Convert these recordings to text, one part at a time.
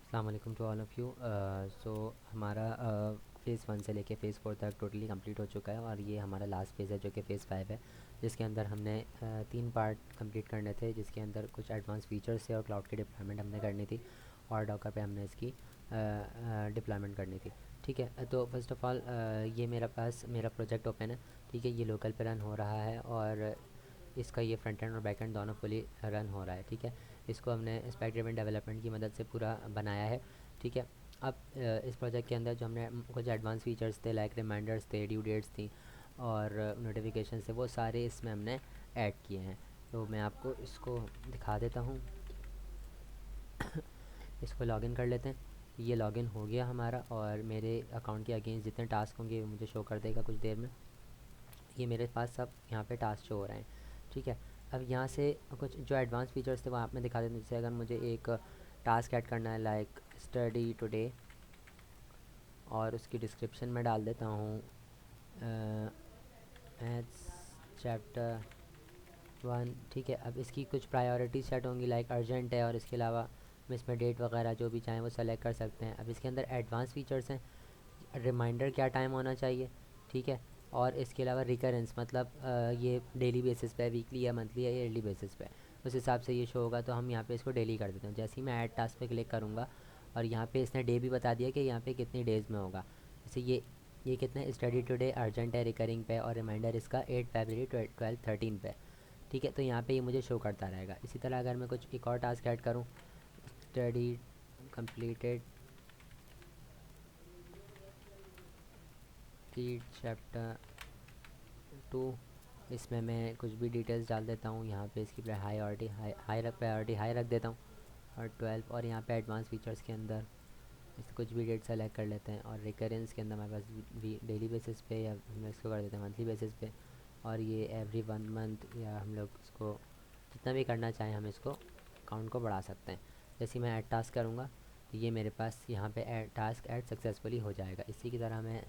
अस्सलाम वालेकुम to all of you. सो हमारा फ़ेज़ 1 से लेके फ़ेज़ 4 तक टोटली कंप्लीट हो चुका है और ये हमारा लास्ट फ़ेज़ है जो कि फ़ेज़ 5 है, जिसके अंदर हमने 3 पार्ट कंप्लीट करने थे, जिसके अंदर कुछ एडवांस फ़ीचर्स थे और क्लाउड की डिप्लॉयमेंट हमने करनी थी और डॉकर पे हमने इसकी डिप्लॉयमेंट करनी थी। ठीक है, तो फ़र्स्ट ऑफ़ ऑल ये मेरा प्रोजेक्ट ओपन है। ठीक है, ये लोकल पे रन हो रहा है और इसका ये फ्रंट एंड और बैक एंड दोनों फुली रन हो रहा है। ठीक है, इसको हमने स्पेक ड्रिवन डेवलपमेंट की मदद से पूरा बनाया है। ठीक है, अब इस प्रोजेक्ट के अंदर जो हमने कुछ एडवांस फीचर्स थे, लाइक रिमाइंडर्स थे, ड्यू डेट्स थी और नोटिफिकेशन थे, वो सारे इसमें हमने ऐड किए हैं। तो मैं आपको इसको दिखा देता हूँ। इसको लॉगिन कर लेते हैं। ये लॉगिन हो गया हमारा और मेरे अकाउंट के अगेंस्ट जितने टास्क होंगे वो मुझे शो कर देगा कुछ देर में। ये मेरे पास सब यहाँ पे टास्क शो हो रहे हैं। ठीक है, अब यहाँ से कुछ जो एडवांस फीचर्स थे वो आप में दिखा देते हैं। जैसे अगर मुझे एक टास्क ऐड करना है, लाइक स्टडी टुडे, और उसकी डिस्क्रिप्शन में डाल देता हूँ मैथ्स चैप्टर 1। ठीक है, अब इसकी कुछ प्रायोरिटी सेट होंगी, लाइक अर्जेंट है और इसके अलावा हम इसमें डेट वगैरह जो भी चाहें वो सेलेक्ट कर सकते हैं। अब इसके अंदर एडवांस फीचर्स हैं, रिमाइंडर क्या टाइम होना चाहिए। ठीक है, और इसके अलावा रिकरेंस, मतलब ये डेली बेसिस पे, वीकली या मंथली या ईयरली बेसिस पे, उस हिसाब से ये शो होगा। तो हम यहाँ पे इसको डेली कर देते हैं। जैसे ही मैं ऐड टास्क पे क्लिक करूँगा और यहाँ पे इसने डे भी बता दिया कि यहाँ पे कितनी डेज़ में होगा। जैसे ये कितने स्टडी टुडे अर्जेंट है रिकरिंग पे, और रिमाइंडर इसका 8 फरवरी 12:13 पे। ठीक है, तो यहाँ पे ये मुझे शो करता रहेगा। इसी तरह अगर मैं कुछ एक और टास्क ऐड करूँ, स्टडी कंप्लीटेड चैप्टर 2, इसमें मैं कुछ भी डिटेल्स डाल देता हूँ। यहाँ पे इसकी प्रायोरिटी हाई रख देता हूँ और 12, और यहाँ पे एडवांस फीचर्स के अंदर इस कुछ भी डेट सेलेक्ट कर लेते हैं, और रिकरेंस के अंदर हमारे पास डेली बेसिस पे, या हम इसको कर देते हैं मंथली बेसिस पे, और ये एवरी 1 मंथ, या हम लोग इसको जितना भी करना चाहें हम इसको काउंट को बढ़ा सकते हैं। जैसे मैं ऐड टास्क करूँगा तो ये मेरे पास यहाँ पे टास्क ऐड सक्सेसफुली हो जाएगा। इसी की तरह मैं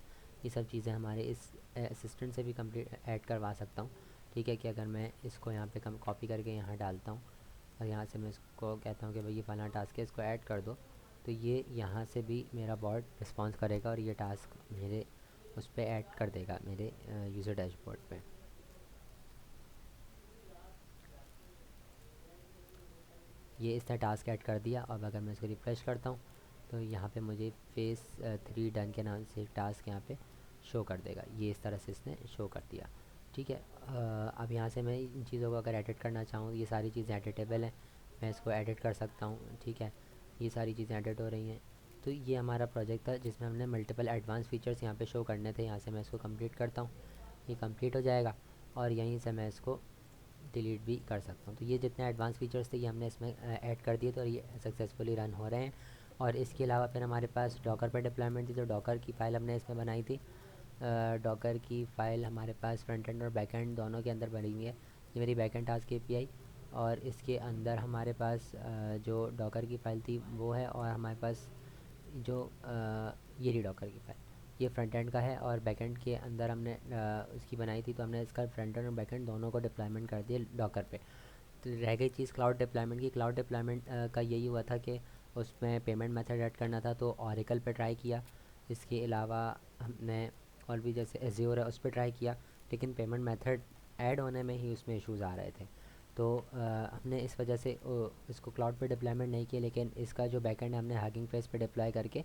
ये सब चीज़ें हमारे इस असिस्टेंट से भी कंप्लीट ऐड करवा सकता हूँ। ठीक है, कि अगर मैं इसको यहाँ पे कॉपी करके यहाँ डालता हूँ और यहाँ से मैं इसको कहता हूँ कि भाई ये फलाना टास्क है, इसको ऐड कर दो, तो ये यहाँ से भी मेरा बॉट रिस्पॉन्स करेगा और ये टास्क मेरे उस पर ऐड कर देगा मेरे यूज़र डैशबोर्ड पे। ये इसने टास्क ऐड कर दिया। अब अगर मैं इसको रिफ़्रेश करता हूँ तो यहाँ पे मुझे फेस 3 डन के नाम से एक टास्क यहाँ पे शो कर देगा। ये इस तरह से इसने शो कर दिया। ठीक है, अब यहाँ से मैं इन चीज़ों को अगर एडिट करना चाहूँ, ये सारी चीज़ें एडिटेबल हैं, मैं इसको एडिट कर सकता हूँ। ठीक है, ये सारी चीज़ें एडिट हो रही हैं। तो ये हमारा प्रोजेक्ट था जिसमें हमने मल्टीपल एडवांस फीचर्स यहाँ पे शो करने थे। यहाँ से मैं इसको कंप्लीट करता हूँ, ये कंप्लीट हो जाएगा और यहीं से मैं इसको डिलीट भी कर सकता हूँ। तो ये जितने एडवांस फीचर्स थे ये हमने इसमें ऐड कर दिए थे और ये सक्सेसफुली रन हो रहे हैं। और इसके अलावा फिर हमारे पास डॉकर पर डिप्लॉयमेंट थी, तो डॉकर की फ़ाइल हमने इसमें बनाई थी। डॉकर की फ़ाइल हमारे पास फ्रंट एंड और बैक एंड दोनों के अंदर बनी हुई है। ये मेरी बैक एंड टास्क API, और इसके अंदर हमारे पास जो डॉकर की फ़ाइल थी वो है, और हमारे पास जो ये रही डॉकर की फ़ाइल, ये फ्रंट एंड का है, और बैक एंड के अंदर हमने इसकी बनाई थी। तो हमने इसका फ्रंट एंड और बैक एंड दोनों को डिप्लॉयमेंट कर दिया डॉकर पे। तो रह गई चीज़ क्लाउड डिप्लॉयमेंट की। क्लाउड डिप्लॉयमेंट का यही हुआ था कि उसमें पेमेंट मेथड ऐड करना था, तो ओरेकल पे ट्राई किया। इसके अलावा हमने और भी जैसे एज़्योर है उस पर ट्राई किया, लेकिन पेमेंट मेथड ऐड होने में ही उसमें इश्यूज़ आ रहे थे। तो हमने इस वजह से इसको क्लाउड पे डिप्लॉयमेंट नहीं किया, लेकिन इसका जो बैकएंड है हमने हगिंग फेस पे डिप्लॉय करके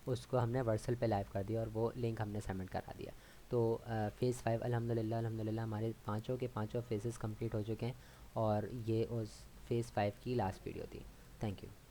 उसको हमने वर्सल पे लाइव कर दिया और वो लिंक हमने सबमिट करा दिया। तो फ़ेज़ 5 अल्हम्दुलिल्लाह हमारे पाँचों के पाँचों फेजेस कंप्लीट हो चुके हैं और ये उस फ़ेज़ 5 की लास्ट वीडियो थी। Thank you.